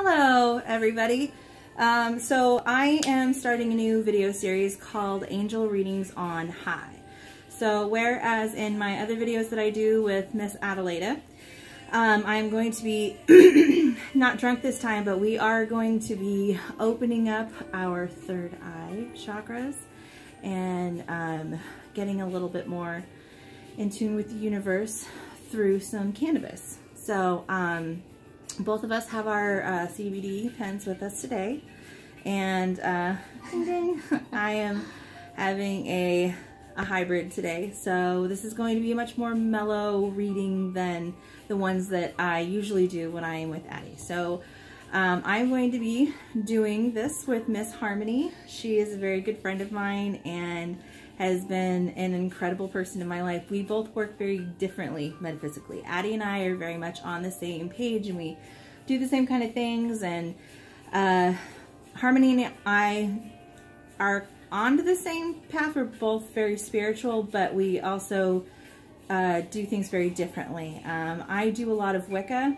Hello everybody. So I am starting a new video series called Angel Readings on High. So whereas in my other videos that I do with Miss Adelaida, I'm going to be, not drunk this time, but we are going to be opening up our third eye chakras and getting a little bit more in tune with the universe through some cannabis. So both of us have our CBD pens with us today, and I am having a hybrid today. So this is going to be a much more mellow reading than the ones that I usually do when I am with Addie. So I'm going to be doing this with Miss Harmony. She is a very good friend of mine and has been an incredible person in my life. We both work very differently metaphysically. Addie and I are very much on the same page and we do the same kind of things, and Harmony and I are onto the same path. We're both very spiritual, but we also do things very differently. I do a lot of Wicca,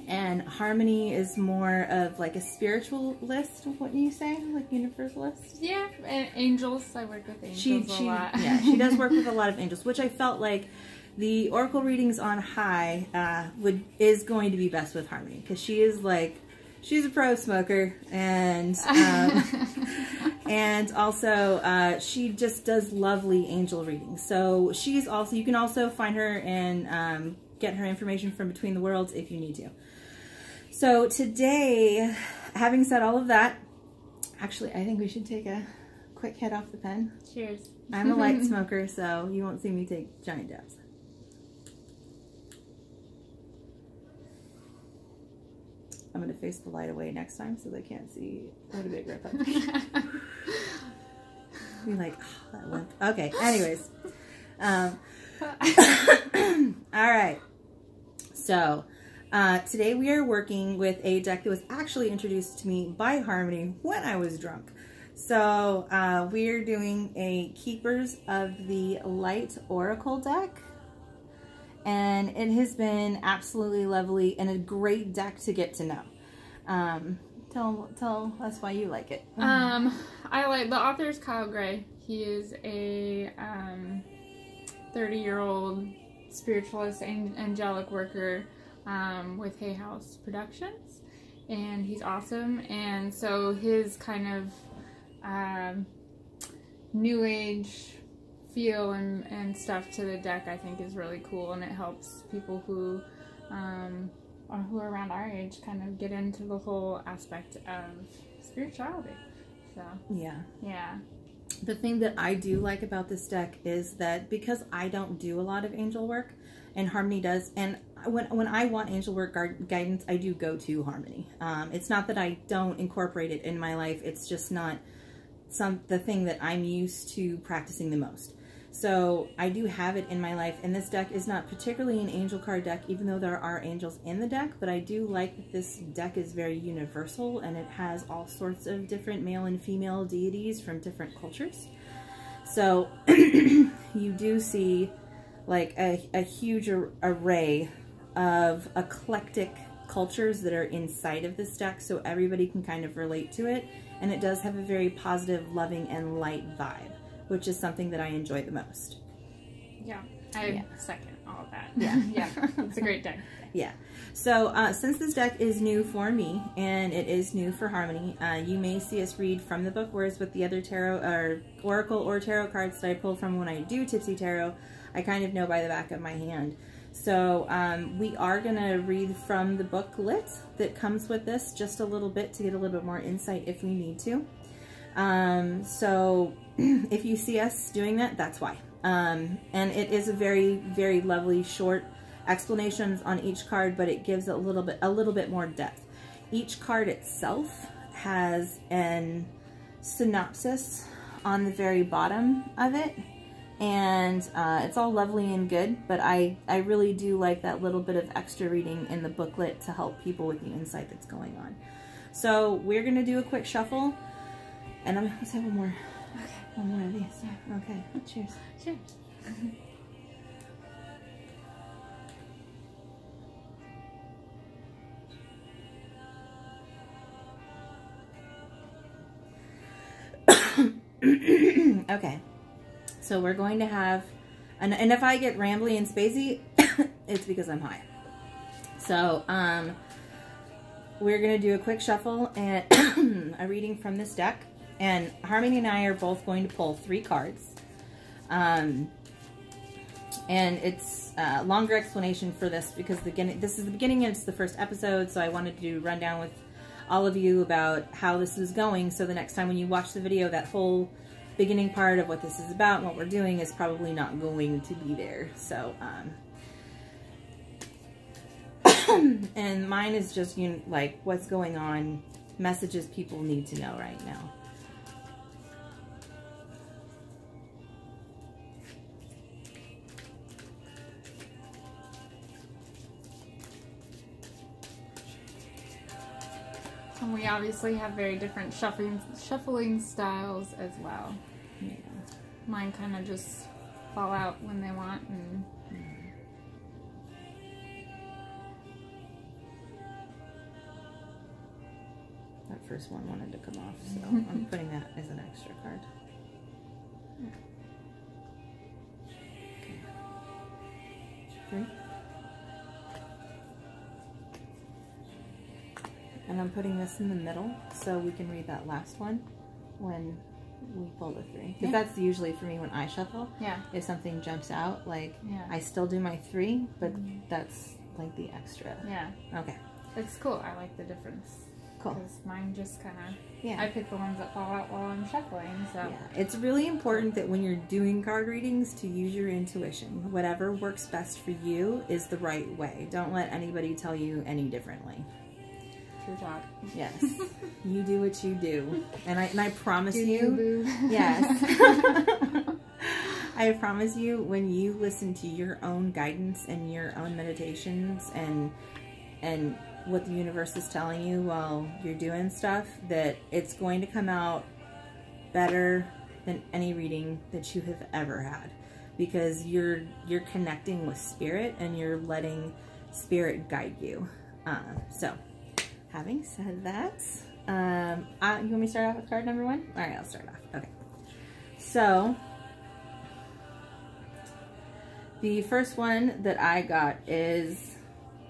and Harmony is more of like a spiritualist, what you say? Like universalist? Yeah, and angels. I work with angels a lot. Yeah, she does work with a lot of angels, which I felt like the oracle readings on High is going to be best with Harmony, because she is like, she's a pro smoker, and and also she just does lovely angel readings. So she's also, you can also find her and get her information from Between the Worlds if you need to. So today, having said all of that, actually I think we should take a quick hit off the pen. Cheers. I'm a light smoker, so you won't see me take giant dabs. I'm going to face the light away next time so they can't see what a big rip I've taken. Be like, oh, that went. Okay, anyways. Alright. So, today we are working with a deck that was actually introduced to me by Harmony when I was drunk. So, we're doing a Keeprs of the Light Oracle deck. And it has been absolutely lovely and a great deck to get to know. Tell us why you like it. I like, the author is Kyle Gray. He is a 30-year-old spiritualist and angelic worker with Hay House Productions, and he's awesome. And so his kind of new age feel and stuff to the deck, I think, is really cool, and it helps people who are around our age kind of get into the whole aspect of spirituality. So yeah. The thing that I do like about this deck is that because I don't do a lot of angel work, and Harmony does, and when I want angel work guidance, I do go to Harmony. It's not that I don't incorporate it in my life, it's just not the thing that I'm used to practicing the most. So I do have it in my life, and this deck is not particularly an angel card deck, even though there are angels in the deck, but I do like that this deck is very universal, and it has all sorts of different male and female deities from different cultures. So you do see like a huge array of eclectic cultures that are inside of this deck, so everybody can kind of relate to it, and it does have a very positive, loving, and light vibe, which is something that I enjoy the most. Yeah, I second all of that. Yeah. Yeah, it's a great deck. Yeah. So since this deck is new for me and it is new for Harmony, you may see us read from the book, whereas with the other tarot or oracle or tarot cards that I pull from when I do Tipsy Tarot, I kind of know by the back of my hand. So we are going to read from the booklet that comes with this just a little bit to get a little bit more insight if we need to. So if you see us doing that, that's why. And it is a very, very lovely short explanations on each card, but it gives a little bit more depth. Each card itself has an synopsis on the very bottom of it, and it's all lovely and good, but I really do like that little bit of extra reading in the booklet to help people with the insight that's going on. So we're going to do a quick shuffle. And let's have one more. Okay. One more of these. Yeah. Okay. Cheers. Cheers. Okay, so we're going to have, and if I get rambly and spacey, it's because I'm high. So, we're going to do a quick shuffle and a reading from this deck. And Harmony and I are both going to pull 3 cards. And it's a longer explanation for this because this is the beginning and it's the first episode. So I wanted to run down with all of you about how this is going. So the next time when you watch the video, that whole beginning part of what this is about and what we're doing is probably not going to be there. So, and mine is just, you know, like what's going on, messages people need to know right now. And we obviously have very different shuffling styles as well. Yeah. Mine kind of just fall out when they want. And that first one wanted to come off, so I'm putting that as an extra card. Okay. 3. And I'm putting this in the middle so we can read that last one when we pull the 3. Because that's usually for me when I shuffle. Yeah. If something jumps out, like I still do my 3, but that's like the extra. Yeah. Okay. It's cool. I like the difference. Cool. Because mine just kind of, I pick the ones that fall out while I'm shuffling. So yeah, it's really important that when you're doing card readings to use your intuition. Whatever works best for you is the right way. Don't let anybody tell you any differently. True talk. Yes. You do what you do. And I promise you, yes. I promise you, when you listen to your own guidance and your own meditations and what the universe is telling you while you're doing stuff, that it's going to come out better than any reading that you have ever had, because you're connecting with spirit and you're letting spirit guide you. So having said that, you want me to start off with card number 1? All right, I'll start off. Okay. So the first one that I got is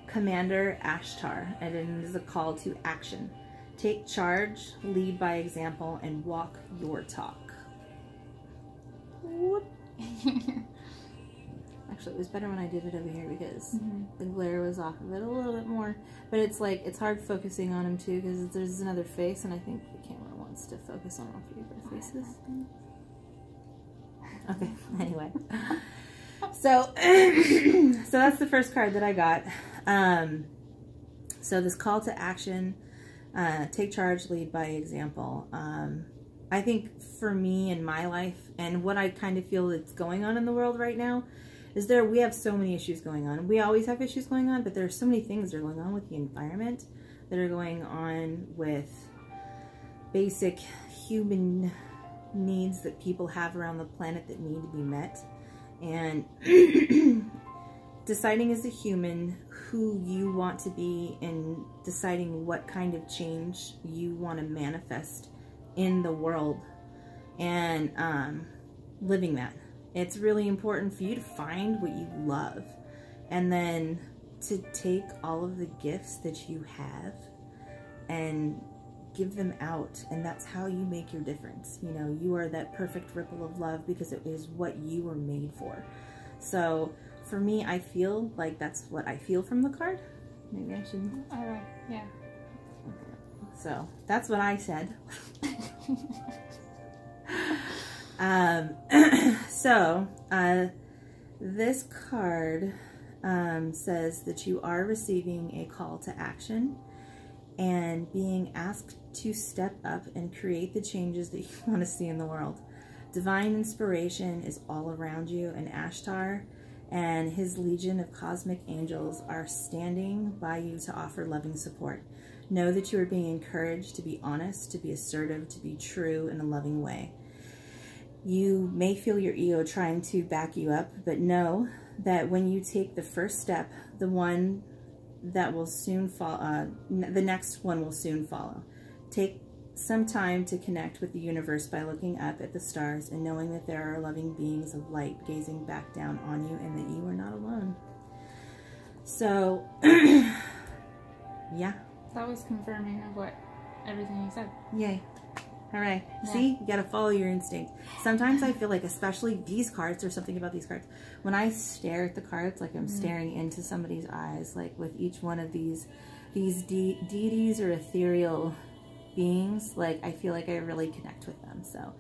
Commander Ashtar, and it is a call to action. Take charge, lead by example, and walk your talk. Whoop. Actually, it was better when I did it over here because the glare was off of it a little bit more. But it's like, it's hard focusing on him too because there's another face, and I think the camera wants to focus on all 3 of their faces. Okay, anyway. So, so that's the first card that I got. So this call to action, take charge, lead by example. I think for me in my life and what I kind of feel that's going on in the world right now is we have so many issues going on. We always have issues going on, but there are so many things that are going on with the environment, that are going on with basic human needs that people have around the planet that need to be met. And deciding as a human who you want to be and deciding what kind of change you want to manifest in the world and living that. It's really important for you to find what you love and then to take all of the gifts that you have and give them out, and that's how you make your difference. You know, you are that perfect ripple of love because it is what you were made for. So for me, I feel like that's what I feel from the card. Maybe I should. All right. Yeah. Okay. So that's what I said. So this card says that you are receiving a call to action and being asked to step up and create the changes that you want to see in the world. Divine inspiration is all around you, and Ashtar and his legion of cosmic angels are standing by you to offer loving support. Know that you are being encouraged to be honest, to be assertive, to be true in a loving way. You may feel your ego trying to back you up, but know that when you take the first step, the one that will soon follow, the next one will soon follow. Take some time to connect with the universe by looking up at the stars and knowing that there are loving beings of light gazing back down on you and that you are not alone. So, yeah. That was confirming of what everything you said. Yay. Hooray. Yeah. See? You gotta follow your instinct. Sometimes I feel like, especially these cards, there's something about these cards. When I stare at the cards, like I'm staring into somebody's eyes, like with each one of these deities or ethereal beings, like I feel like I really connect with them. So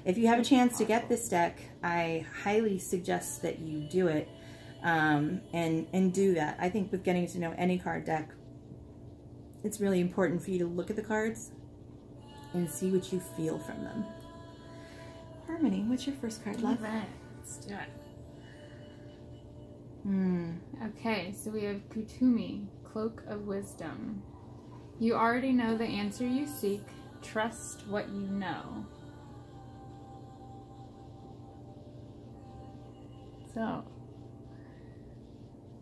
if you have a chance to get this deck, I highly suggest that you do it, and do that. I think with getting to know any card deck, it's really important for you to look at the cards and see what you feel from them. Harmony, what's your first card, love? All right, let's do it. Okay, so we have Kutumi, Cloak of Wisdom. You already know the answer you seek. Trust what you know. So,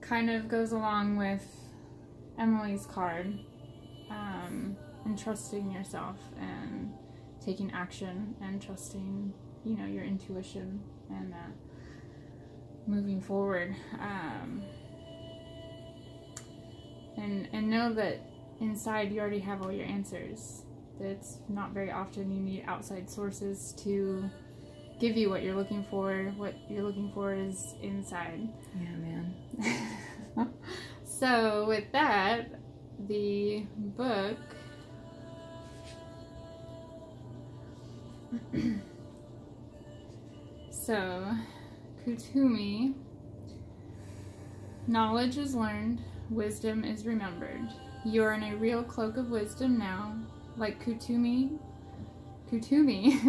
kind of goes along with Emily's card. And trusting yourself and taking action and trusting, you know, your intuition and moving forward. And know that inside you already have all your answers. That it's not very often you need outside sources to give you what you're looking for. What you're looking for is inside. Yeah, man. So with that, the book so, Kutumi, knowledge is learned, wisdom is remembered. You are in a real cloak of wisdom now. Like Kutumi,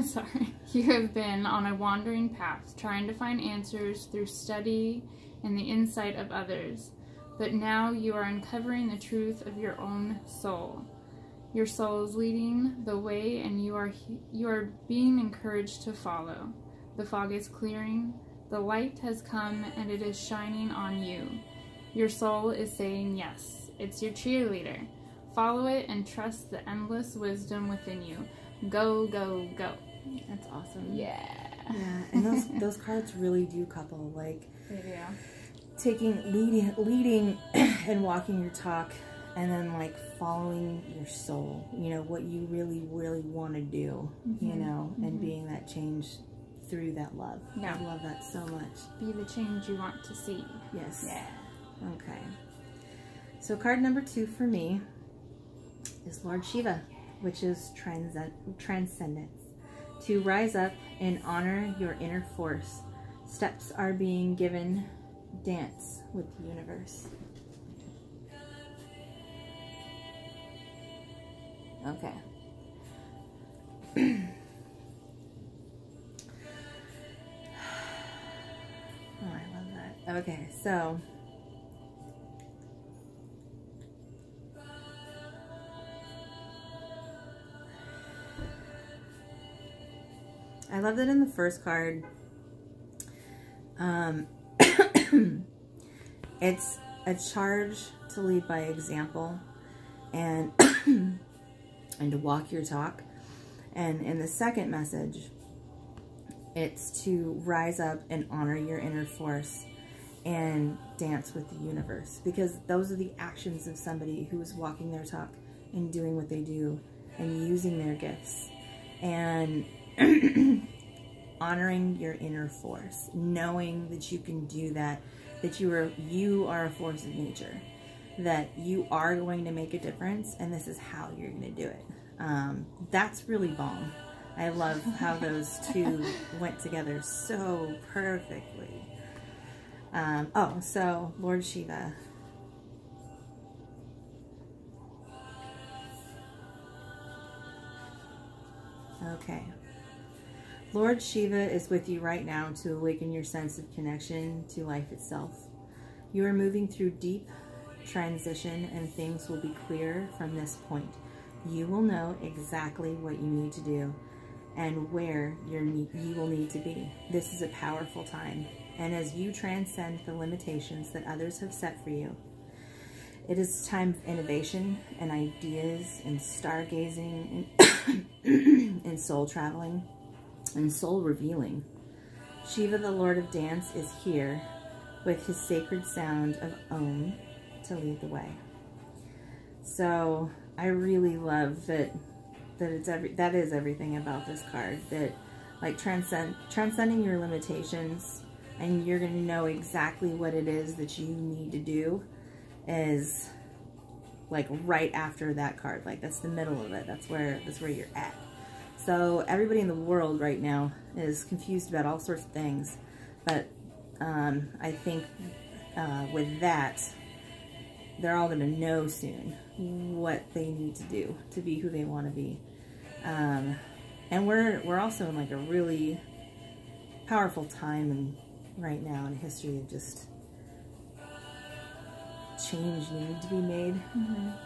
sorry, you have been on a wandering path, trying to find answers through study and the insight of others. But now you are uncovering the truth of your own soul. Your soul is leading the way, and you are being encouraged to follow. The fog is clearing, the light has come, and it is shining on you. Your soul is saying yes. It's your cheerleader. Follow it and trust the endless wisdom within you. Go, go, go. That's awesome. Yeah. Yeah, and those cards really do couple, like They do. leading and walking your talk, and then like following your soul, you know, what you really want to do, you know, and being that change through that love. Yeah. I love that so much. Be the change you want to see. Yes. Yeah. Okay. So card number 2 for me is Lord Shiva, which is transcendence. To rise up and honor your inner force. Steps are being given. Dance with the universe. Okay. Oh, I love that. Okay, so I love that in the first card, it's a charge to lead by example and and to walk your talk. And in the second message, it's to rise up and honor your inner force and dance with the universe, because those are the actions of somebody who is walking their talk and doing what they do and using their gifts and honoring your inner force, knowing that you can do that, that you are a force of nature, that you are going to make a difference, and this is how you're going to do it. That's really bomb. I love how those two went together so perfectly. Oh, so Lord Shiva. Okay. Lord Shiva is with you right now to awaken your sense of connection to life itself. You are moving through deep transition, and things will be clear from this point. You will know exactly what you need to do and where you will need to be. This is a powerful time, and as you transcend the limitations that others have set for you, It is a time of innovation and ideas and stargazing and, and soul traveling and soul revealing. Shiva, the Lord of Dance, is here with his sacred sound of Om to lead the way. So I really love that that is everything about this card, that like transcending your limitations, and you're going to know exactly what it is that you need to do is like right after that card. Like that's the middle of it. That's where you're at. So everybody in the world right now is confused about all sorts of things, but I think with that, they're all going to know soon what they need to do to be who they want to be. And we're also in like a really powerful time right now in history of just change needing to be made,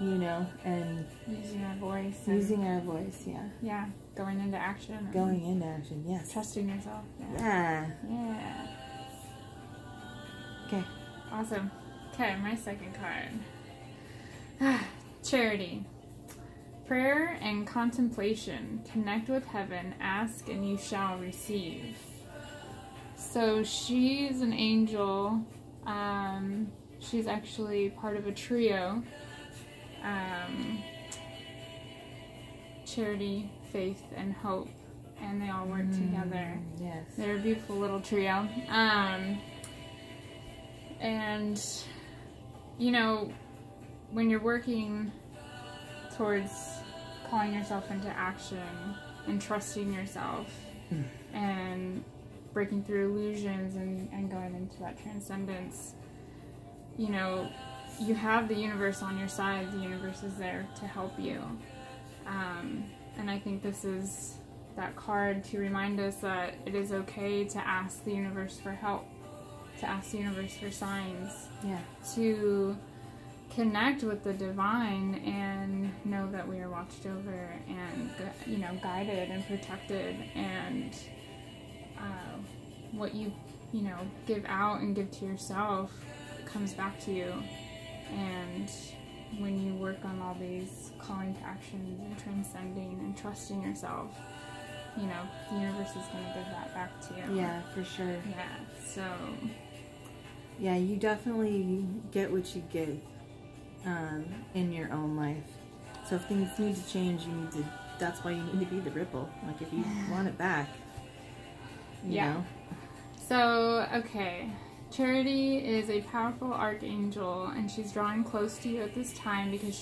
you know, and using our voice. Using our voice, yeah. Yeah, going into action. Going into action, yes. Trusting yourself. Yeah. Yeah. Okay. Awesome. Okay, my second card. Charity. Prayer and contemplation. Connect with heaven. Ask and you shall receive. So she's an angel. She's actually part of a trio. Charity, faith, and hope. And they all work together. Yes. They're a beautiful little trio. And, you know, when you're working towards calling yourself into action and trusting yourself and breaking through illusions and going into that transcendence, you know, you have the universe on your side. The universe is there to help you. And I think this is that card to remind us that it is okay to ask the universe for help, to ask the universe for signs, to connect with the divine and know that we are watched over and, you know, guided and protected, and what you know, give out and give to yourself comes back to you. And when you work on all these calling to actions and transcending and trusting yourself, you know, the universe is going to give that back to you. Yeah, for sure. Yeah, so... yeah, you definitely get what you give in your own life. So if things need to change, you need to, that's why you need to be the ripple. Like if you want it back, you know. So, okay. Charity is a powerful archangel, and she's drawing close to you at this time because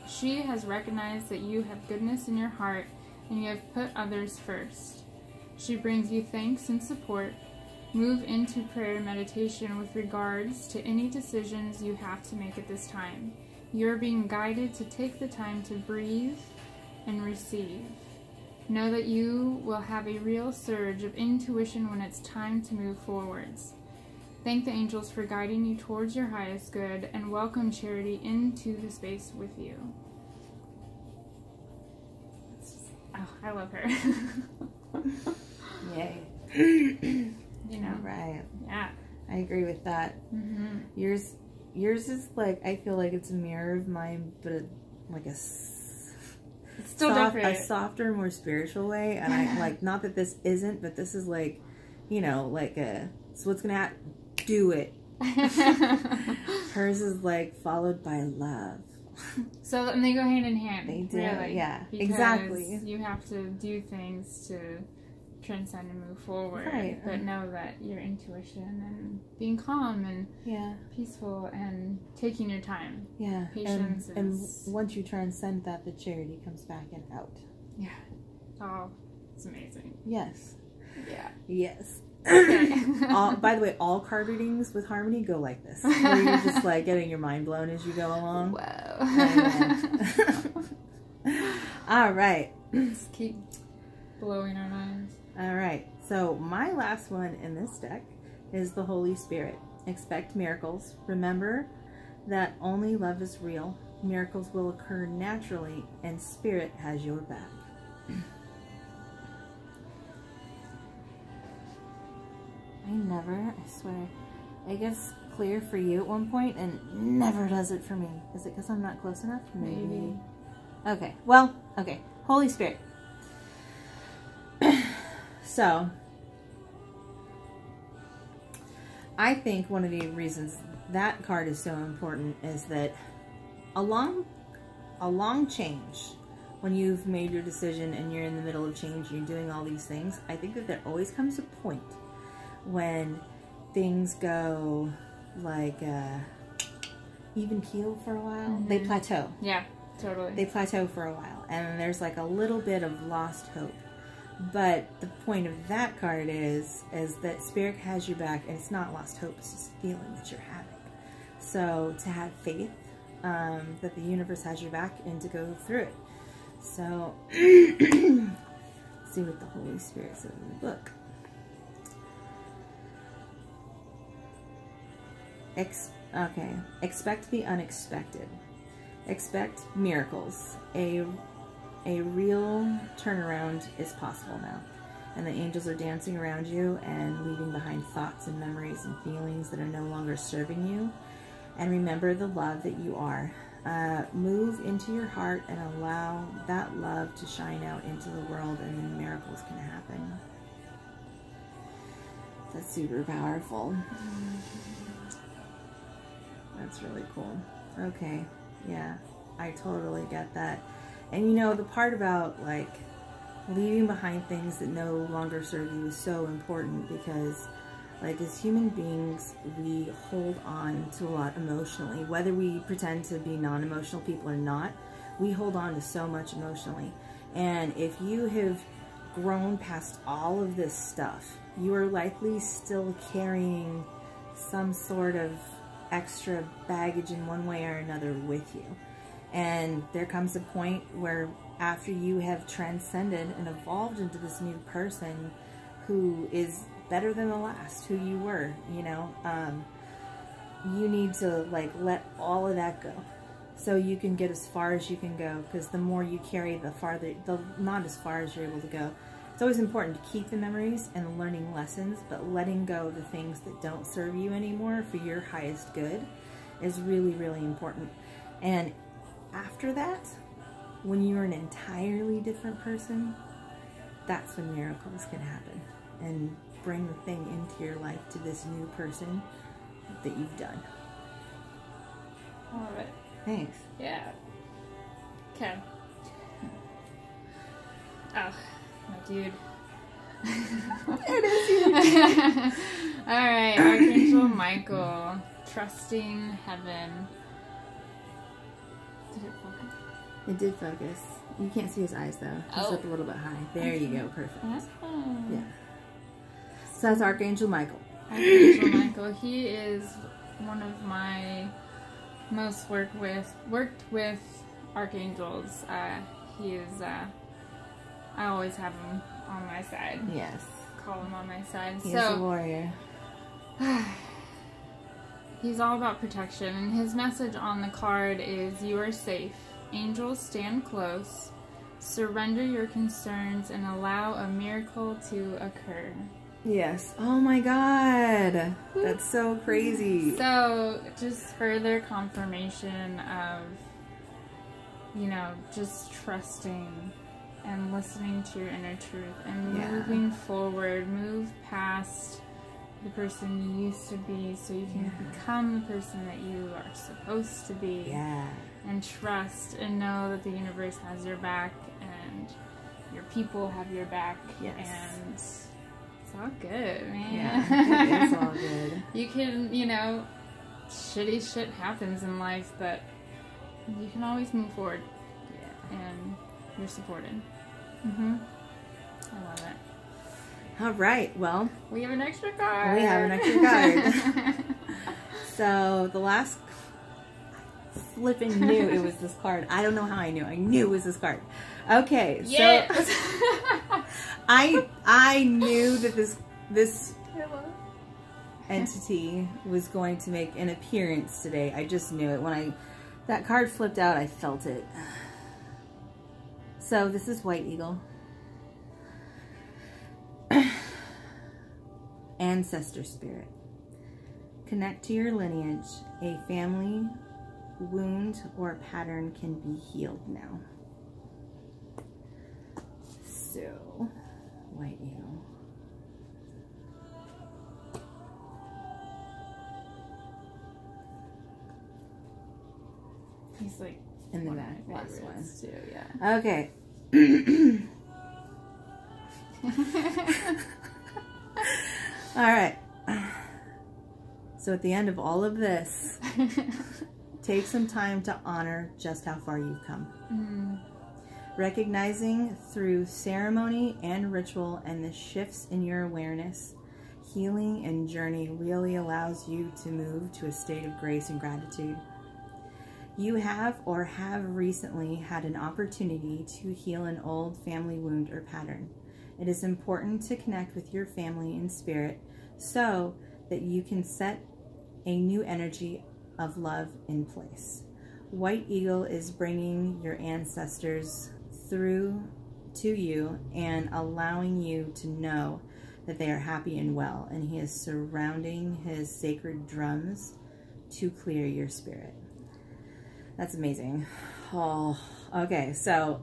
she has recognized that you have goodness in your heart and you have put others first. She brings you thanks and support. Move into prayer and meditation with regards to any decisions you have to make at this time. You're being guided to take the time to breathe and receive. Know that you will have a real surge of intuition when it's time to move forwards. Thank the angels for guiding you towards your highest good, and welcome Charity into the space with you. Oh, I love her. Yay. You know. Right. Yeah. I agree with that. Yours is like, I feel like it's a mirror of mine, but like it's still different. A softer, more spiritual way. And I like, not that this isn't, but this is like, you know, like so what's gonna happen? Do it. Hers is like followed by love. So, and they go hand in hand. They do, really, yeah, because exactly. You have to do things to transcend and move forward, right. But know that your intuition and being calm and peaceful and taking your time. Yeah, patience and once you transcend that, the charity comes back and out. Yeah. Oh, it's amazing. Yes. Yeah. Yes. Okay. By the way, all card readings with Harmony go like this, where you're just like getting your mind blown as you go along. Wow. All right. Just keep blowing our minds. All right. So my last one in this deck is the Holy Spirit. Expect miracles. Remember that only love is real. Miracles will occur naturally, and Spirit has your back. I swear, it gets clear for you at one point and never does it for me. Is it because I'm not close enough? Maybe. Okay. Well, okay. Holy Spirit. So, I think one of the reasons that card is so important is that along change, when you've made your decision and you're in the middle of change, you're doing all these things, I think that there always comes a point when things go like even keel for a while. Mm-hmm. They plateau. Yeah, totally. They plateau for a while, and there's like a little bit of lost hope. But the point of that card is that Spirit has your back, and it's not lost hope, it's just a feeling that you're having. So to have faith that the universe has your back and to go through it. So, see what the Holy Spirit says in the book. Okay. Expect the unexpected. Expect miracles. A real turnaround is possible now. And the angels are dancing around you and leaving behind thoughts and memories and feelings that are no longer serving you. And remember the love that you are. Move into your heart and allow that love to shine out into the world, and then miracles can happen. That's super powerful. That's really cool. Okay, yeah, I totally get that. And you know, the part about like leaving behind things that no longer serve you is so important, because like as human beings, we hold on to a lot emotionally. Whether we pretend to be non-emotional people or not, we hold on to so much emotionally. And if you have grown past all of this stuff, you are likely still carrying some sort of extra baggage in one way or another with you. And there comes a point where after you have transcended and evolved into this new person who is better than the last, who you were, you know, you need to like let all of that go so you can get as far as you can go, because the more you carry, the farther, not as far as you're able to go. It's always important to keep the memories and the learning lessons, but letting go of the things that don't serve you anymore for your highest good is really, really important. And after that, when you're an entirely different person, that's when miracles can happen and bring the thing into your life to this new person that you've done. I love it. Thanks. Yeah. Okay. Oh, my dude. It is you. Alright, Archangel Michael, trusting heaven. Did it focus? It did focus. You can't see his eyes though. He's up a little bit high. There you go. Perfect. Yeah. So that's Archangel Michael. Archangel Michael. He is one of my most worked with archangels. He is. I always have him on my side. Yes. Call him on my side. He's a warrior. He's all about protection, and his message on the card is: you are safe. Angels stand close. Surrender your concerns and allow a miracle to occur. Yes. Oh my God. That's so crazy. So, just further confirmation of, you know, just trusting and listening to your inner truth and moving forward, move past the person you used to be so you can become the person that you are supposed to be. Yeah. And trust and know that the universe has your back and your people have your back. Yes. And it's all good, man. Yeah, it is all good. You can, you know, shitty shit happens in life, but you can always move forward. Yeah. And you're supported. Mm-hmm. I love it. All right, well. We have an extra card. We have an extra card. So, the last... flipping knew it was this card. I don't know how I knew. I knew it was this card. Okay, yes. So I knew that this entity was going to make an appearance today. I just knew it. When that card flipped out, I felt it. So this is White Eagle. Ancestor Spirit. connect to your lineage, a family wound or pattern can be healed now. So, White Eagle. He's like in the one back, of my last one. favorites too, yeah. Okay. All right. So at the end of all of this, take some time to honor just how far you've come. Recognizing through ceremony and ritual and the shifts in your awareness, healing and journey really allows you to move to a state of grace and gratitude. You have or have recently had an opportunity to heal an old family wound or pattern. It is important to connect with your family in spirit so that you can set a new energy of love in place. White Eagle is bringing your ancestors through to you and allowing you to know that they are happy and well, and he is surrounding his sacred drums to clear your spirit. That's amazing. Oh, okay, so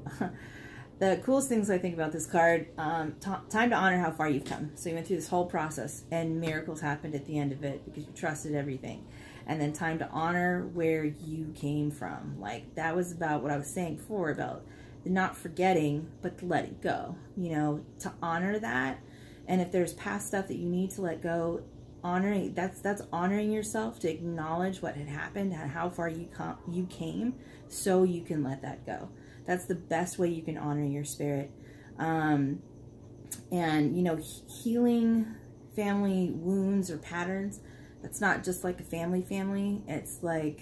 the coolest things I think about this card, time to honor how far you've come. So you went through this whole process and miracles happened at the end of it because you trusted everything. And then time to honor where you came from. Like, that was about what I was saying before about not forgetting, but to let it go. You know, to honor that. And if there's past stuff that you need to let go, honoring, that's honoring yourself, to acknowledge what had happened and how far you came so you can let that go. That's the best way you can honor your spirit. And, you know, healing family wounds or patterns, that's not just like a family. It's like,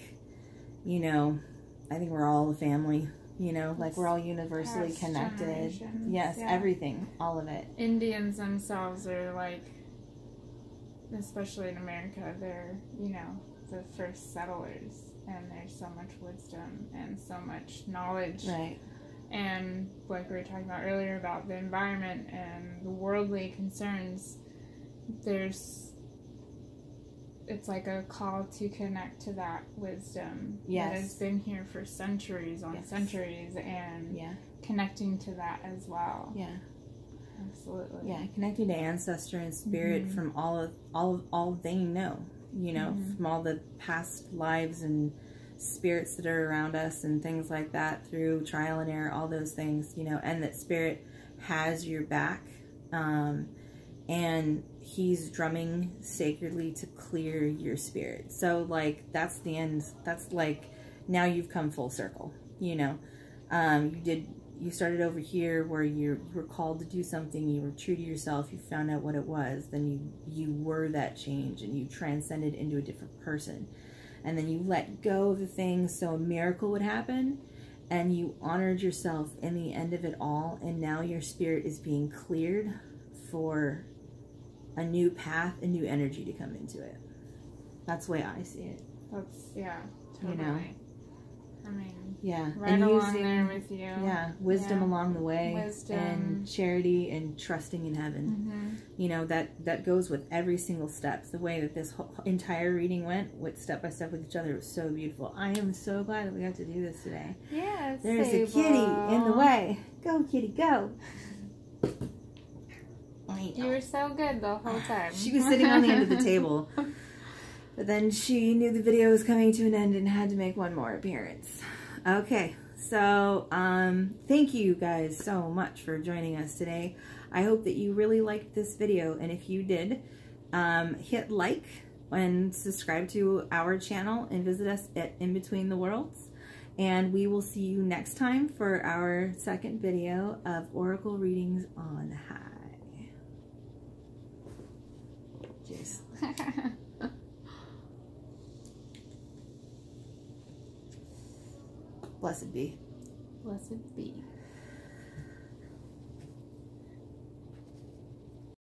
you know, I think we're all a family, you know, like we're all universally connected. Yes, yeah. Everything, all of it. Indians themselves are like, especially in America, they're, you know, the first settlers, and there's so much wisdom and so much knowledge. Right. And like we were talking about earlier about the environment and the worldly concerns, it's like a call to connect to that wisdom that has been here for centuries on centuries, and connecting to that as well. Yeah. Absolutely. Yeah, connecting to ancestor and spirit from all they know, you know, from all the past lives and spirits that are around us and things like that, through trial and error, all those things, you know, and that spirit has your back, and he's drumming sacredly to clear your spirit. So like, that's the end. That's like, now you've come full circle, you know. You started over here where you were called to do something, you were true to yourself, you found out what it was, then you were that change, and you transcended into a different person. And then you let go of the things so a miracle would happen, and you honored yourself in the end of it all, and now your spirit is being cleared for a new path, a new energy to come into it. That's the way I see it. That's, yeah, totally. You know? I mean, yeah, right and along using, there with you. Yeah, wisdom along the way, and charity and trusting in heaven. You know, that goes with every single step. The way that this whole entire reading went, with step by step with each other, was so beautiful. I am so glad that we got to do this today. Yes, there's a kitty in the way. Go, kitty, go. You were so good the whole time. She was sitting on the end of the table. But then she knew the video was coming to an end and had to make one more appearance. Okay, so thank you guys so much for joining us today. I hope that you really liked this video, and if you did, hit like and subscribe to our channel and visit us at In Between the Worlds. And we will see you next time for our second video of Oracle Readings on High. Jeez. Blessed be. Blessed be.